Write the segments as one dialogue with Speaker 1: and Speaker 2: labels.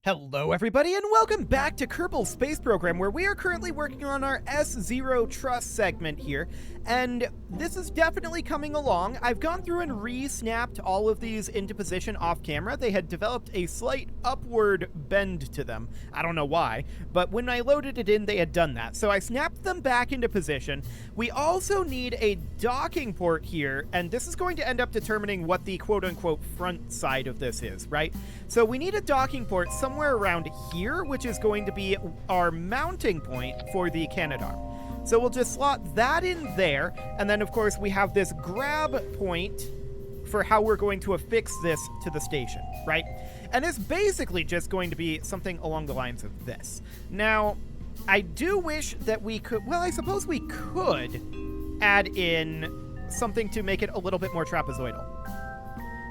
Speaker 1: Hello everybody and welcome back to Kerbal Space Program, where we are currently working on our S0 Trust segment here, and this is definitely coming along. I've gone through and re-snapped all of these into position off camera. They had developed a slight upward bend to them. I don't know why, but when I loaded it in, they had done that. So I snapped them back into position. We also need a docking port here, and this is going to end up determining what the quote-unquote front side of this is, right? So we need a docking port somewhere around here, which is going to be our mounting point for the Canadarm. So we'll just slot that in there, and then of course we have this grab point for how we're going to affix this to the station, right? And it's basically just going to be something along the lines of this. Now, I do wish that we could, well, I suppose we could add in something to make it a little bit more trapezoidal.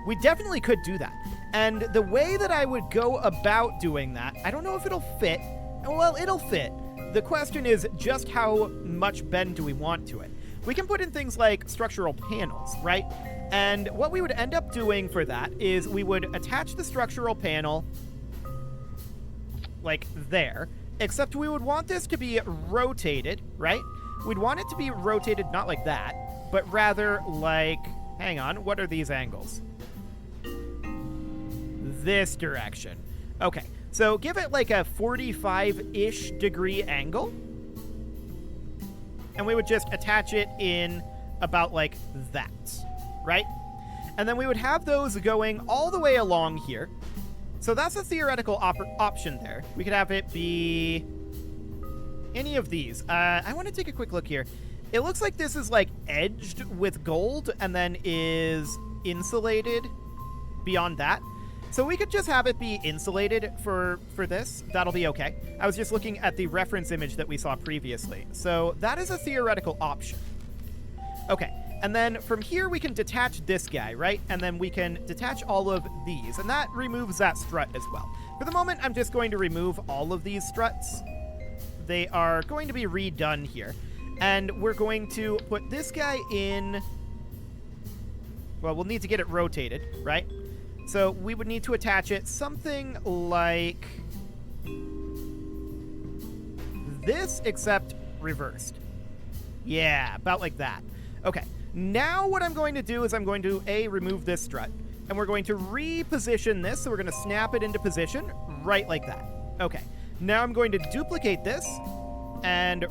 Speaker 1: We definitely could do that. And the way that I would go about doing that, I don't know if it'll fit. Well, it'll fit. The question is just how much bend do we want to it? We can put in things like structural panels, right? And what we would end up doing for that is we would attach the structural panel like there, except we would want this to be rotated, right? We'd want it to be rotated not like that, but rather like, hang on, what are these angles? This direction. Okay, so give it like a 45-ish degree angle. And we would just attach it in about like that, right? And then we would have those going all the way along here. So that's a theoretical option there. We could have it be any of these. I want to take a quick look here. It looks like this is like edged with gold and then is insulated beyond that. So we could just have it be insulated for this. That'll be okay. I was just looking at the reference image that we saw previously. So that is a theoretical option. Okay, and then from here we can detach this guy, right? And then we can detach all of these, and that removes that strut as well. For the moment, I'm just going to remove all of these struts. They are going to be redone here. And we're going to put this guy in... Well, we'll need to get it rotated, right? So we would need to attach it something like this, except reversed. Yeah, about like that. Okay, now what I'm going to do is I'm going to, remove this strut, and we're going to reposition this, so we're going to snap it into position right like that. Okay, now I'm going to duplicate this and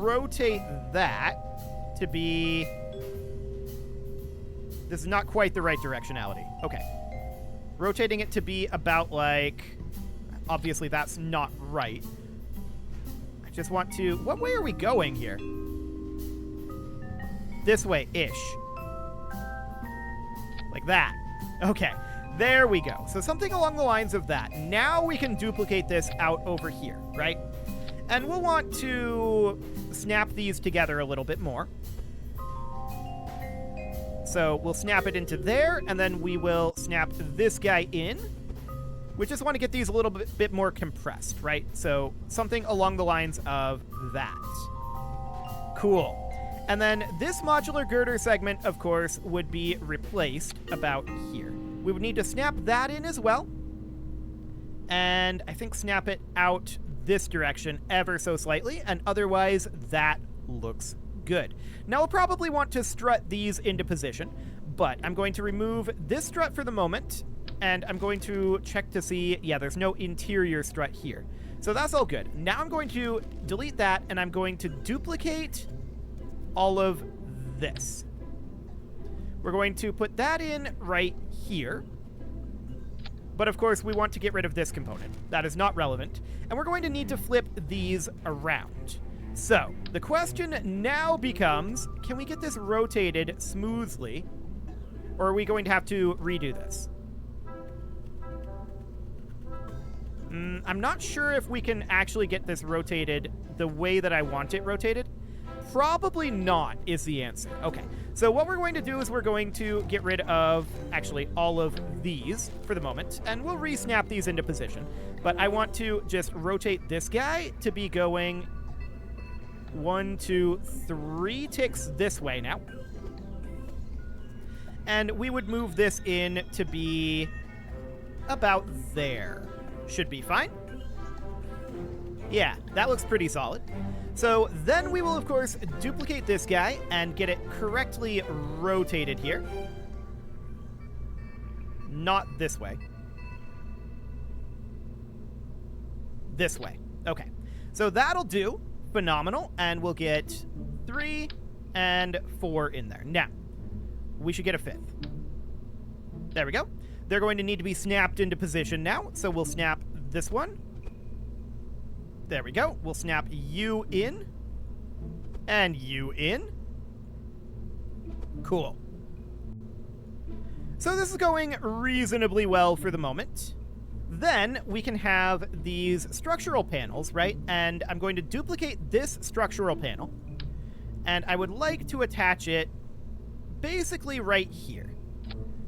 Speaker 1: rotate that to be... This is not quite the right directionality. Okay. Rotating it to be about like... Obviously, that's not right. I just want to... What way are we going here? This way-ish. Like that. Okay. There we go. So something along the lines of that. Now we can duplicate this out over here, right? And we'll want to snap these together a little bit more. So we'll snap it into there, and then we will snap this guy in. We just want to get these a little bit more compressed, right? So something along the lines of that. Cool. And then this modular girder segment, of course, would be replaced about here. We would need to snap that in as well. And I think snap it out this direction ever so slightly, and otherwise that looks good. Now we'll probably want to strut these into position, but I'm going to remove this strut for the moment, and I'm going to check to see, yeah, there's no interior strut here. So that's all good. Now I'm going to delete that, and I'm going to duplicate all of this. We're going to put that in right here. But of course, we want to get rid of this component. That is not relevant. And we're going to need to flip these around. So, the question now becomes, can we get this rotated smoothly? Or are we going to have to redo this? I'm not sure if we can actually get this rotated the way that I want it rotated. Probably not is the answer. Okay, so what we're going to do is we're going to get rid of, actually, all of these for the moment, and we'll re-snap these into position. But I want to just rotate this guy to be going 1, 2, 3 ticks this way now. And we would move this in to be about there. Should be fine. Yeah, that looks pretty solid. So then we will, of course, duplicate this guy and get it correctly rotated here. Not this way. This way. Okay. So that'll do. Phenomenal. And we'll get 3 and 4 in there. Now, we should get a 5th. There we go. They're going to need to be snapped into position now. So we'll snap this one. There we go. We'll snap you in. And you in. Cool. So this is going reasonably well for the moment. Then we can have these structural panels, right? And I'm going to duplicate this structural panel. And I would like to attach it basically right here.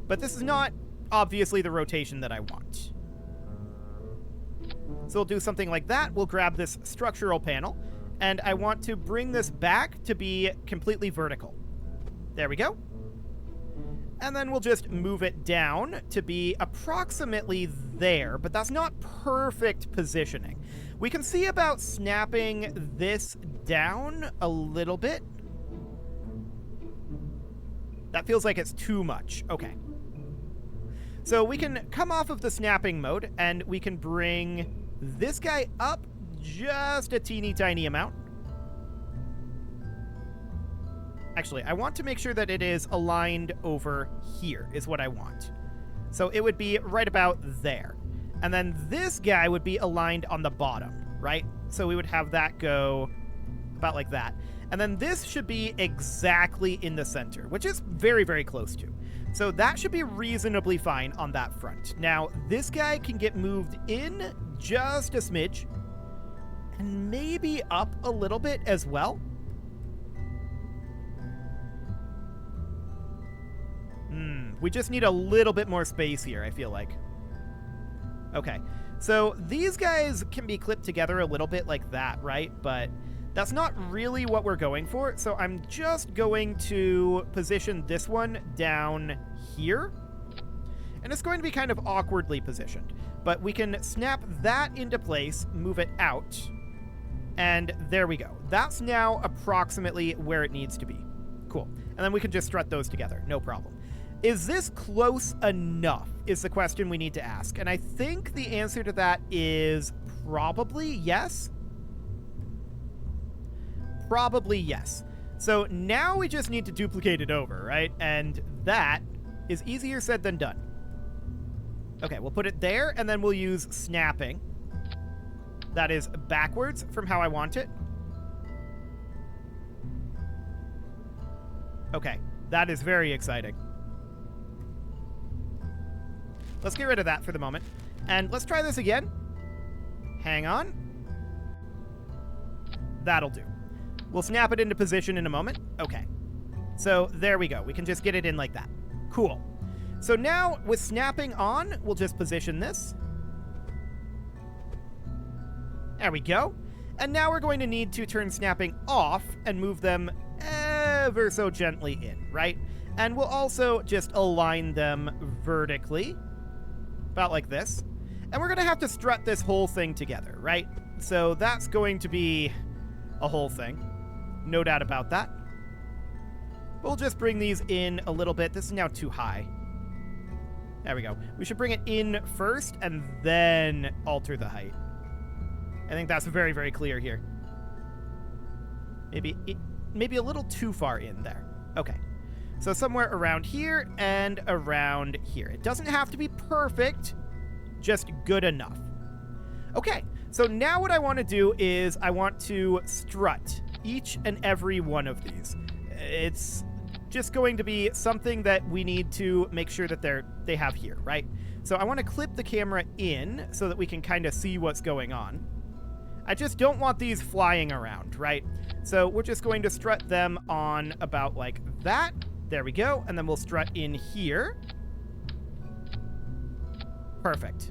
Speaker 1: But this is not obviously the rotation that I want. So we'll do something like that. We'll grab this structural panel. And I want to bring this back to be completely vertical. There we go. And then we'll just move it down to be approximately there, but that's not perfect positioning. We can see about snapping this down a little bit. That feels like it's too much. Okay. So we can come off of the snapping mode, and we can bring this guy up just a teeny tiny amount. Actually, I want to make sure that it is aligned over here, is what I want. So it would be right about there. And then this guy would be aligned on the bottom, right? So we would have that go about like that. And then this should be exactly in the center, which is very, very close to. So that should be reasonably fine on that front. Now, this guy can get moved in just a smidge, and maybe up a little bit as well. We just need a little bit more space here, I feel like. Okay, so these guys can be clipped together a little bit like that, right? But that's not really what we're going for, so I'm just going to position this one down here. And it's going to be kind of awkwardly positioned. But we can snap that into place, move it out, and there we go. That's now approximately where it needs to be. Cool. And then we can just strut those together, no problem. Is this close enough is the question we need to ask. And I think the answer to that is probably yes. Probably yes. So now we just need to duplicate it over, right? And that is easier said than done. Okay, we'll put it there, and then we'll use snapping. That is backwards from how I want it. Okay, that is very exciting. Let's get rid of that for the moment. And let's try this again. Hang on. That'll do. We'll snap it into position in a moment. Okay. So there we go. We can just get it in like that. Cool. So now with snapping on, we'll just position this. There we go. And now we're going to need to turn snapping off and move them ever so gently in, right? And we'll also just align them vertically. About like this. And we're going to have to strut this whole thing together, right? So that's going to be a whole thing. No doubt about that. We'll just bring these in a little bit. This is now too high. There we go. We should bring it in first and then alter the height. I think that's very, very clear here. Maybe a little too far in there. Okay. So somewhere around here and around here. It doesn't have to be perfect, just good enough. Okay, so now what I want to do is I want to strut each and every one of these. It's just going to be something that we need to make sure that they have here, right? So I want to clip the camera in so that we can kind of see what's going on. I just don't want these flying around, right? So we're just going to strut them on about like that. There we go. And then we'll strut in here. Perfect.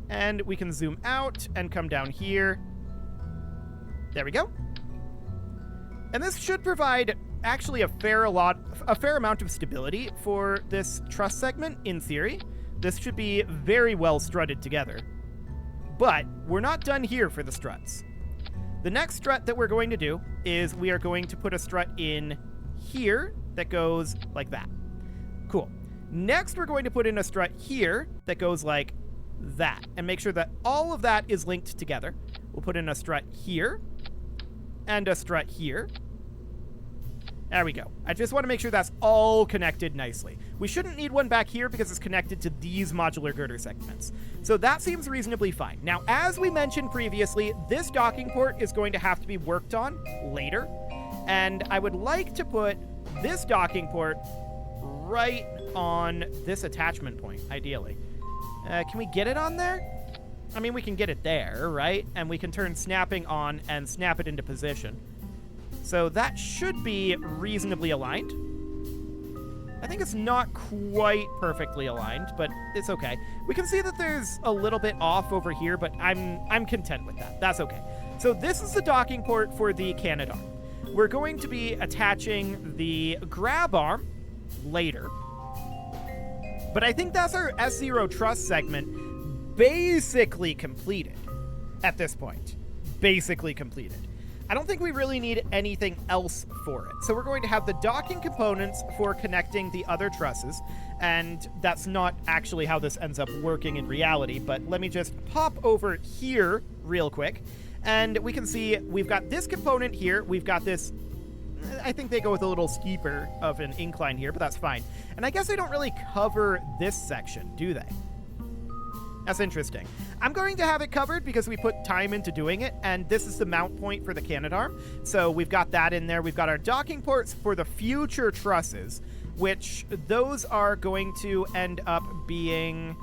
Speaker 1: And we can zoom out and come down here. There we go. And this should provide actually a fair amount of stability for this truss segment, in theory. This should be very well strutted together. But we're not done here for the struts. The next strut that we're going to do is we are going to put a strut in here that goes like that. Cool. Next, we're going to put in a strut here that goes like that, and make sure that all of that is linked together. We'll put in a strut here and a strut here. There we go. I just want to make sure that's all connected nicely. We shouldn't need one back here because it's connected to these modular girder segments. So that seems reasonably fine. Now, as we mentioned previously, this docking port is going to have to be worked on later. And I would like to put this docking port right on this attachment point, ideally. Can we get it on there? I mean, we can get it there, right? And we can turn snapping on and snap it into position. So that should be reasonably aligned. I think it's not quite perfectly aligned, but it's okay. We can see that there's a little bit off over here, but I'm content with that. That's okay. So this is the docking port for the Canadarm. We're going to be attaching the grab arm later. But I think that's our S0 truss segment basically completed at this point. Basically completed. I don't think we really need anything else for it. So we're going to have the docking components for connecting the other trusses, and that's not actually how this ends up working in reality, but let me just pop over here real quick, and we can see we've got this component here, we've got this, I think they go with a little steeper of an incline here, but that's fine. And I guess they don't really cover this section, do they? That's interesting. I'm going to have it covered because we put time into doing it, and this is the mount point for the Canadarm. So we've got that in there. We've got our docking ports for the future trusses, which those are going to end up being...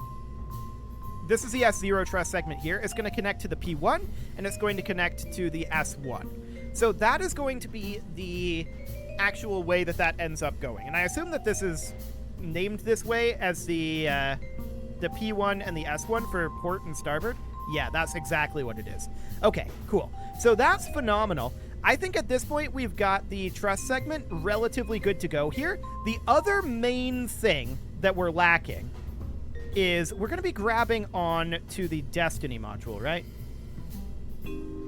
Speaker 1: This is the S0 truss segment here. It's going to connect to the P1, and it's going to connect to the S1. So that is going to be the actual way that that ends up going. And I assume that this is named this way as the P1 and the S1 for port and starboard. Yeah, that's exactly what it is. Okay, cool. So that's phenomenal. I think at this point we've got the truss segment relatively good to go here. The other main thing that we're lacking is we're going to be grabbing on to the Destiny module, right?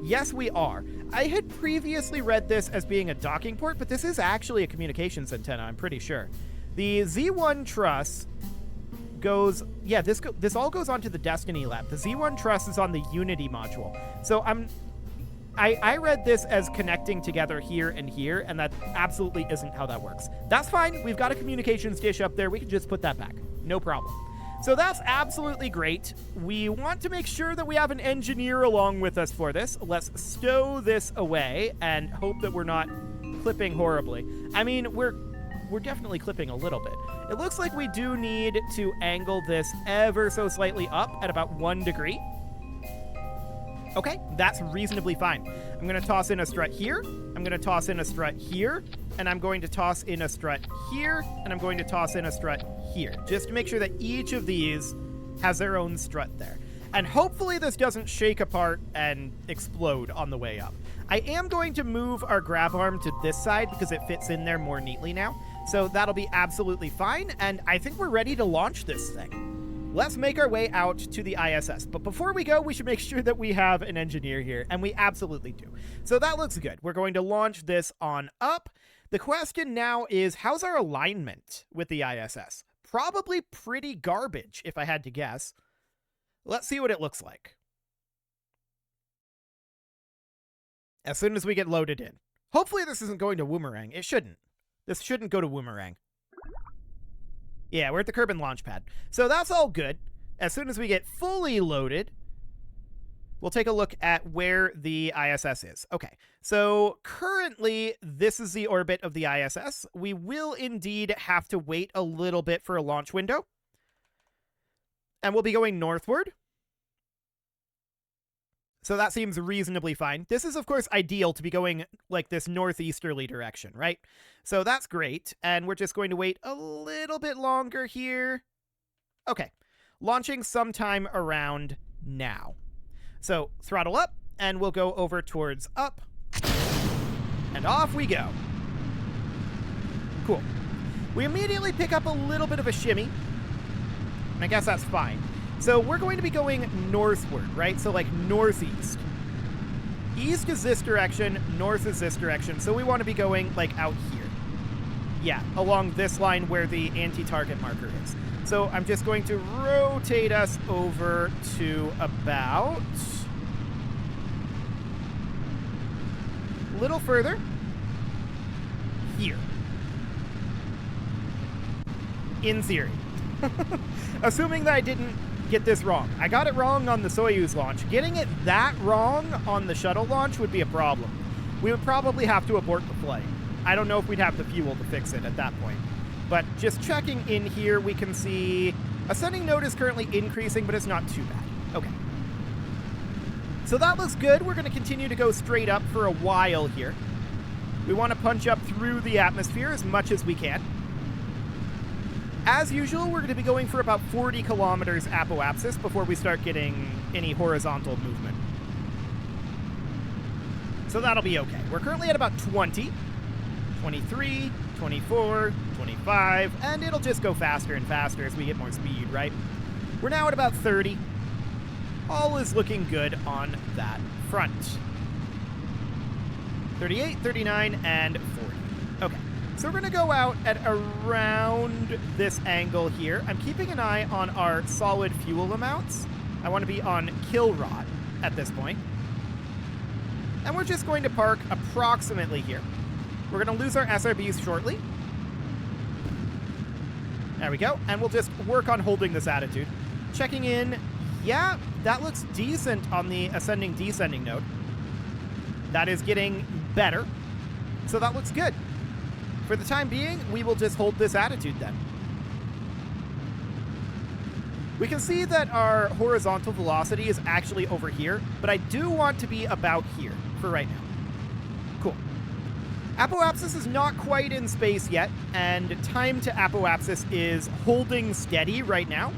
Speaker 1: Yes, we are. I had previously read this as being a docking port, but this is actually a communications antenna, I'm pretty sure. The Z1 truss goes, yeah, this all goes onto the Destiny lab. The Z1 truss is on the Unity module. So I read this as connecting together here and here, and that absolutely isn't how that works. That's fine. We've got a communications dish up there. We can just put that back. No problem. So that's absolutely great. We want to make sure that we have an engineer along with us for this. Let's stow this away and hope that we're not clipping horribly. I mean, we're definitely clipping a little bit. It looks like we do need to angle this ever so slightly up at about 1 degree. Okay, that's reasonably fine. I'm going to toss in a strut here. I'm going to toss in a strut here. And I'm going to toss in a strut here. And I'm going to toss in a strut here. Just to make sure that each of these has their own strut there. And hopefully this doesn't shake apart and explode on the way up. I am going to move our grab arm to this side because it fits in there more neatly now. So that'll be absolutely fine. And I think we're ready to launch this thing. Let's make our way out to the ISS. But before we go, we should make sure that we have an engineer here. And we absolutely do. So that looks good. We're going to launch this on up. The question now is, how's our alignment with the ISS? Probably pretty garbage, if I had to guess. Let's see what it looks like. As soon as we get loaded in. Hopefully this isn't going to Woomerang. It shouldn't. This shouldn't go to Woomerang. Yeah, we're at the Kerbal launch pad. So that's all good. As soon as we get fully loaded, we'll take a look at where the ISS is. Okay, so currently this is the orbit of the ISS. We will indeed have to wait a little bit for a launch window. And we'll be going northward. So that seems reasonably fine. This is, of course, ideal to be going like this northeasterly direction, right? So that's great. And we're just going to wait a little bit longer here. Okay, launching sometime around now. So throttle up, and we'll go over towards up. And off we go. Cool. We immediately pick up a little bit of a shimmy. And I guess that's fine. So we're going to be going northward, right? So like northeast. East is this direction, north is this direction. So we want to be going like out here. Yeah, along this line where the anti-target marker is. So I'm just going to rotate us over to about a little further here. In theory. Assuming that I didn't get this wrong. I got it wrong on the Soyuz launch. Getting it that wrong on the shuttle launch would be a problem. We would probably have to abort the flight. I don't know if we'd have the fuel to fix it at that point. But just checking in here, we can see ascending node is currently increasing, but it's not too bad. Okay. So that looks good. We're going to continue to go straight up for a while here. We want to punch up through the atmosphere as much as we can. As usual, we're going to be going for about 40 kilometers apoapsis before we start getting any horizontal movement. So that'll be okay. We're currently at about 20, 23, 24, 25, and it'll just go faster and faster as we get more speed, right? We're now at about 30. All is looking good on that front. 38, 39, and 40. Okay. So we're going to go out at around this angle here. I'm keeping an eye on our solid fuel amounts. I want to be on kill rot at this point. And we're just going to park approximately here. We're going to lose our SRBs shortly. There we go. And we'll just work on holding this attitude. Checking in. Yeah, that looks decent on the ascending-descending node. That is getting better. So that looks good. For the time being, we will just hold this attitude then. We can see that our horizontal velocity is actually over here, but I do want to be about here for right now. Cool. Apoapsis is not quite in space yet, and time to apoapsis is holding steady right now.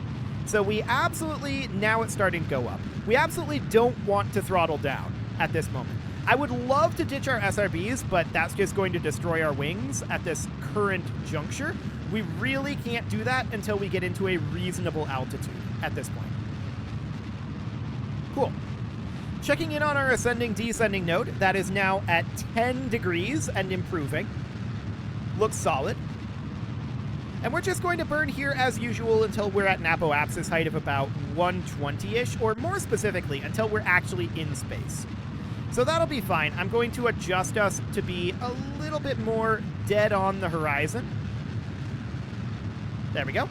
Speaker 1: So we absolutely, now it's starting to go up. We absolutely don't want to throttle down at this moment. I would love to ditch our SRBs, but that's just going to destroy our wings at this current juncture. We really can't do that until we get into a reasonable altitude at this point. Cool. Checking in on our ascending-descending node. That is now at 10 degrees and improving. Looks solid. And we're just going to burn here as usual until we're at an apoapsis height of about 120-ish, or more specifically, until we're actually in space. So that'll be fine. I'm going to adjust us to be a little bit more dead on the horizon. There we go.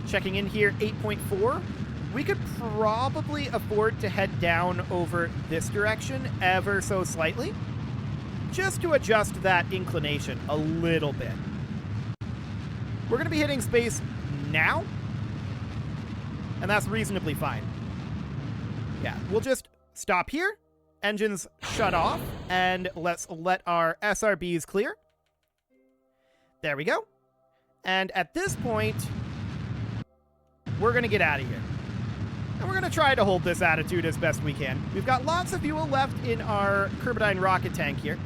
Speaker 1: Checking in here, 8.4. We could probably afford to head down over this direction ever so slightly, just to adjust that inclination a little bit. We're going to be hitting space now, and that's reasonably fine. Yeah, we'll just stop here, engines shut off, and let's let our SRBs clear. There we go. And at this point, we're going to get out of here. And we're going to try to hold this attitude as best we can. We've got lots of fuel left in our Kerbal rocket tank here.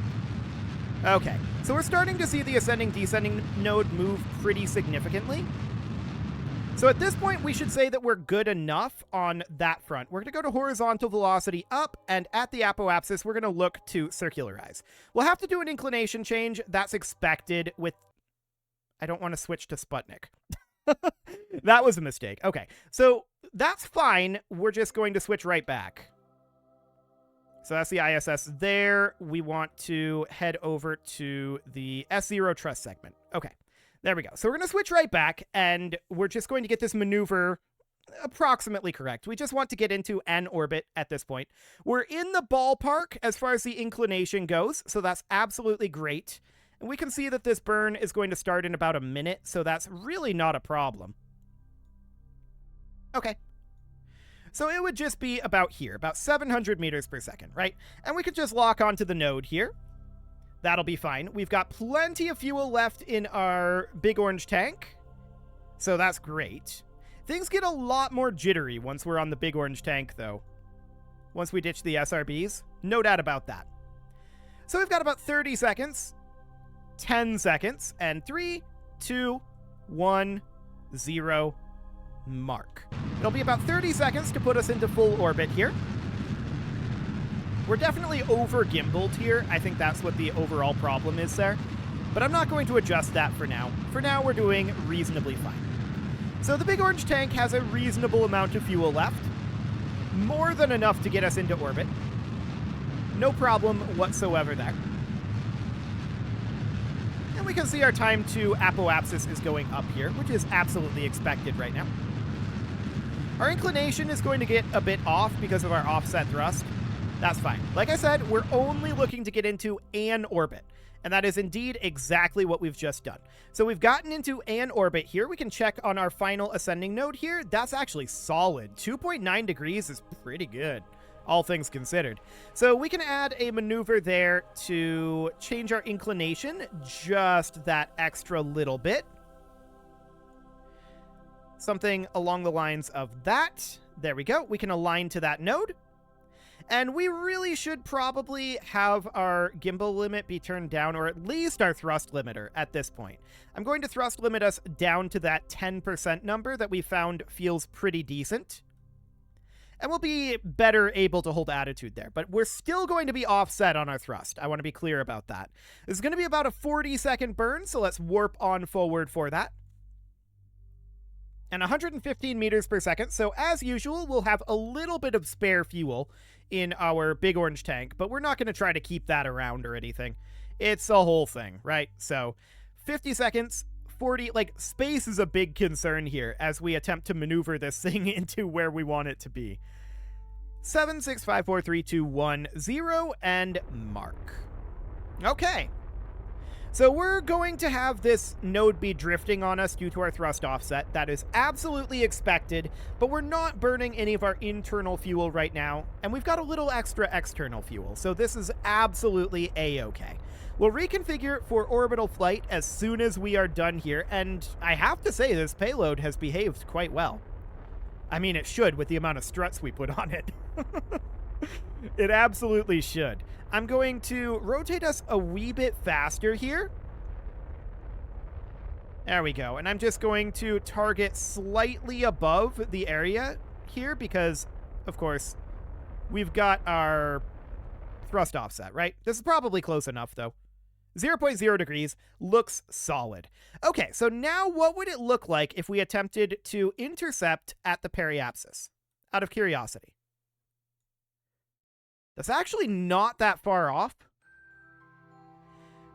Speaker 1: Okay, so we're starting to see the ascending-descending node move pretty significantly. So at this point, we should say that we're good enough on that front. We're going to go to horizontal velocity up, and at the apoapsis, we're going to look to circularize. We'll have to do an inclination change. That's expected with... I don't want to switch to Sputnik. That was a mistake. Okay, so that's fine. We're just going to switch right back. So that's the ISS there. We want to head over to the S0 truss segment. Okay. There we go. So we're going to switch right back, and we're just going to get this maneuver approximately correct. We just want to get into an orbit at this point. We're in the ballpark as far as the inclination goes, so that's absolutely great. And we can see that this burn is going to start in about a minute, so that's really not a problem. Okay. So it would just be about here, about 700 meters per second, right? And we could just lock onto the node here. That'll be fine. We've got plenty of fuel left in our big orange tank, so that's great. Things get a lot more jittery once we're on the big orange tank, though. Once we ditch the SRBs, no doubt about that. So we've got about 30 seconds. 10 seconds. And 3, 2, 1, 0, mark. It'll be about 30 seconds to put us into full orbit here. We're definitely over gimbaled here. I think that's what the overall problem is there. But I'm not going to adjust that for now. For now, we're doing reasonably fine. So the big orange tank has a reasonable amount of fuel left. More than enough to get us into orbit. No problem whatsoever there. And we can see our time to apoapsis is going up here, which is absolutely expected right now. Our inclination is going to get a bit off because of our offset thrust. That's fine. Like I said, we're only looking to get into an orbit. And that is indeed exactly what we've just done. So we've gotten into an orbit here. We can check on our final ascending node here. That's actually solid. 2.9 degrees is pretty good, all things considered. So we can add a maneuver there to change our inclination just that extra little bit. Something along the lines of that. There we go. We can align to that node. And we really should probably have our gimbal limit be turned down, or at least our thrust limiter at this point. I'm going to thrust limit us down to that 10% number that we found feels pretty decent. And we'll be better able to hold attitude there. But we're still going to be offset on our thrust. I want to be clear about that. This is going to be about a 40-second burn, so let's warp on forward for that. And 115 meters per second, so as usual, we'll have a little bit of spare fuel in our big orange tank, but we're not going to try to keep that around or anything. It's a whole thing, right? So 50 seconds, 40, like, space is a big concern here as we attempt to maneuver this thing into where we want it to be. 7, 6, 5, 4, 3, 2, 1, 0, and mark. Okay. So we're going to have this node be drifting on us due to our thrust offset. That is absolutely expected, but we're not burning any of our internal fuel right now, and we've got a little extra external fuel, so this is absolutely A-okay. We'll reconfigure for orbital flight as soon as we are done here, and I have to say this payload has behaved quite well. I mean, it should with the amount of struts we put on it. It absolutely should. I'm going to rotate us a wee bit faster here. There we go. And I'm just going to target slightly above the area here because, of course, we've got our thrust offset, right? This is probably close enough, though. 0.0 degrees looks solid. Okay, so now what would it look like if we attempted to intercept at the periapsis? Out of curiosity. That's actually not that far off.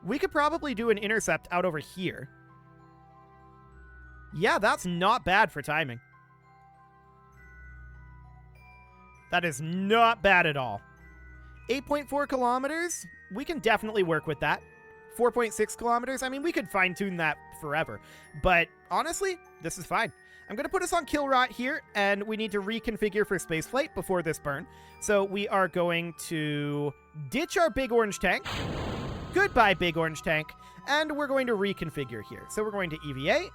Speaker 1: We could probably do an intercept out over here. Yeah, that's not bad for timing. That is not bad at all. 8.4 kilometers, we can definitely work with that. 4.6 kilometers, I mean, we could fine-tune that forever. But honestly, this is fine. I'm going to put us on kill rot here, and we need to reconfigure for spaceflight before this burn. So we are going to ditch our big orange tank. Goodbye, big orange tank. And we're going to reconfigure here. So we're going to EVA,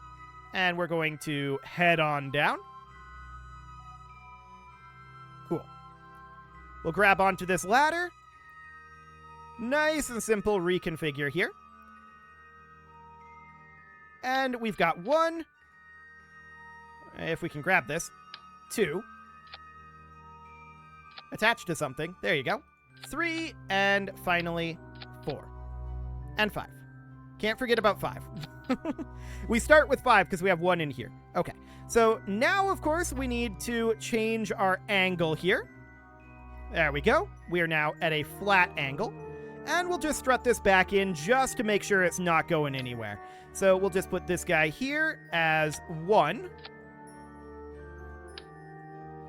Speaker 1: and we're going to head on down. Cool. We'll grab onto this ladder. Nice and simple reconfigure here. And we've got 1. If we can grab this. 2. Attached to something. There you go. 3, and finally 4. And 5. Can't forget about 5. We start with 5 because we have 1 in here. Okay. So now, of course, we need to change our angle here. There we go. We are now at a flat angle. And we'll just strut this back in just to make sure it's not going anywhere. So we'll just put this guy here as 1.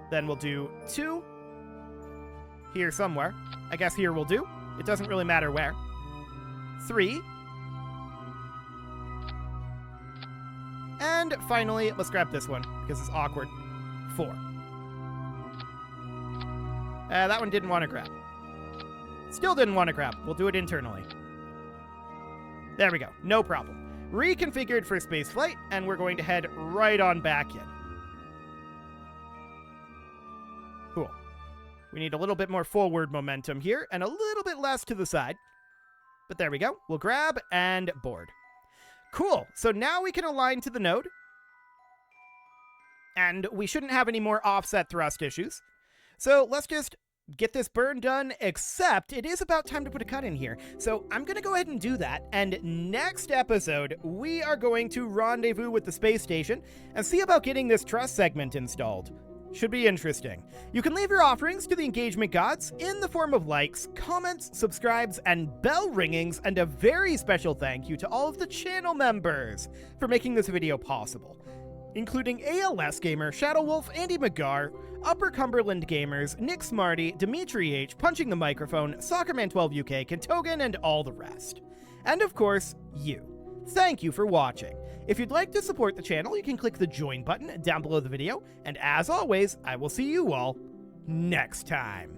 Speaker 1: Then we'll do 2. Here somewhere. I guess here we'll do. It doesn't really matter where. 3. And finally, let's grab this one because it's awkward. 4. That one didn't want to grab. Still didn't want to grab. We'll do it internally. There we go. No problem. Reconfigured for spaceflight, and we're going to head right on back in. Cool. We need a little bit more forward momentum here, and a little bit less to the side. But there we go. We'll grab and board. Cool. So now we can align to the node. And we shouldn't have any more offset thrust issues. So let's just get this burn done, except it is about time to put a cut in here. So I'm going to go ahead and do that. And next episode, we are going to rendezvous with the space station and see about getting this truss segment installed. Should be interesting. You can leave your offerings to the engagement gods in the form of likes, comments, subscribes, and bell ringings, and a very special thank you to all of the channel members for making this video possible, including ALS Gamer, Shadow Wolf, Andy McGar, Upper Cumberland Gamers, Nick Smarty, Dimitri H, Punching the Microphone, Soccerman12 UK, Kentogan, and all the rest. And of course, you. Thank you for watching. If you'd like to support the channel, you can click the join button down below the video, and as always, I will see you all next time.